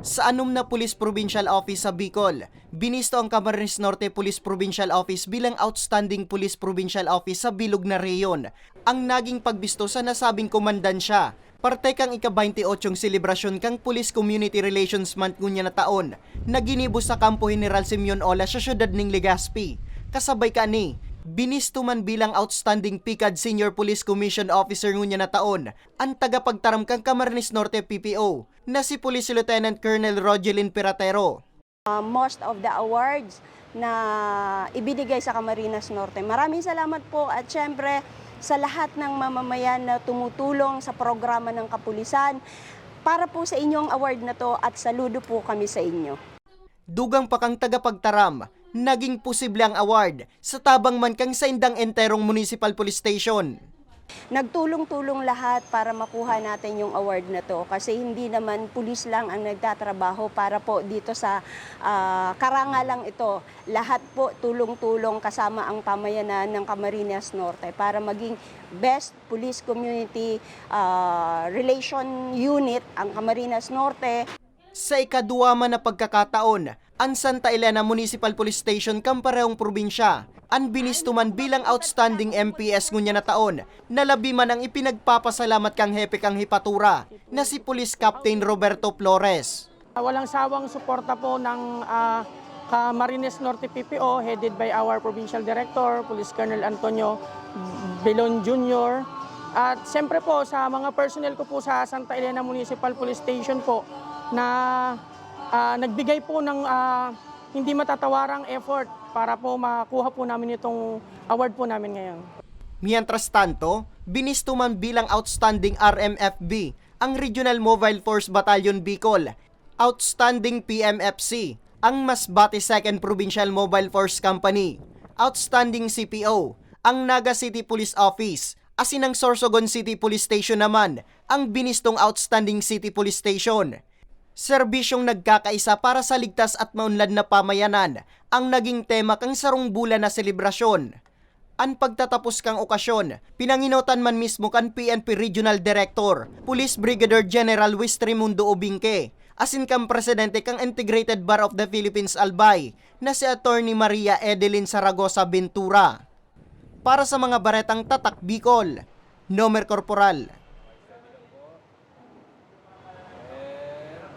Sa 6 na Police Provincial Office sa Bicol, binisto ang Camarines Norte Police Provincial Office bilang Outstanding Police Provincial Office sa Bilog na Reyon. Ang naging pagbisto sa nasabing komandansya, parte kang ika-28 selebrasyon kang Police Community Relations Month ngunya na taon, na ginibos sa Kampo General Simeon Ola sa siyudad ning Legazpi. Kasabay kani, binisto man bilang Outstanding PICAD Senior Police Commission Officer ngunya na taon, ang tagapagtaram kang Camarines Norte PPO, na si Police Lieutenant Colonel Rogelyn Piratero. Most of the awards na ibinigay sa Camarines Norte. Maraming salamat po at syempre sa lahat ng mamamayan na tumutulong sa programa ng kapulisan. Para po sa inyong award na to at saludo po kami sa inyo. Dugang pa kang tagapagtaram, naging posible ang award sa tabang man kang sa indang enterong Municipal Police Station. Nagtulong-tulong lahat para makuha natin yung award na to kasi hindi naman pulis lang ang nagtatrabaho para po dito sa karangalang ito. Lahat po tulong-tulong kasama ang pamayanan ng Camarines Norte para maging best police community relation unit ang Camarines Norte. Sa ika-2 man na pagkakataon, ang Santa Elena Municipal Police Station kamparehong probinsya, ang binisto man bilang Outstanding MPS ngunya na taon, na labi man ang ipinagpapasalamat kang hepe kang hipatura, na si Police Captain Roberto Flores. Walang sawang suporta po ng Camarines Norte PPO headed by our Provincial Director, Police Colonel Antonio Belon Jr. At siyempre po sa mga personnel ko po sa Santa Elena Municipal Police Station po na nagbigay po ng hindi matatawarang effort para po makuha po namin itong award po namin ngayon. Mientras tanto, binisto man bilang Outstanding RMFB ang Regional Mobile Force Battalion Bicol, Outstanding PMFC ang Masbate 2nd Provincial Mobile Force Company, Outstanding CPO ang Naga City Police Office, asin ang Sorsogon City Police Station naman ang binistong Outstanding City Police Station. Serbisyong nagkakaisa para sa ligtas at maunlad na pamayanan ang naging tema kang sarong bulan na selebrasyon. Ang pagtatapos kang okasyon, pinanginotan man mismo kan PNP Regional Director, Police Brigadier General Luis Trimundo Obingke, asin kang Presidente kang Integrated Bar of the Philippines Albay, na si Attorney Maria Edelyn Zaragoza Ventura. Para sa mga baretang Tatak Bicol, Nomer Corporal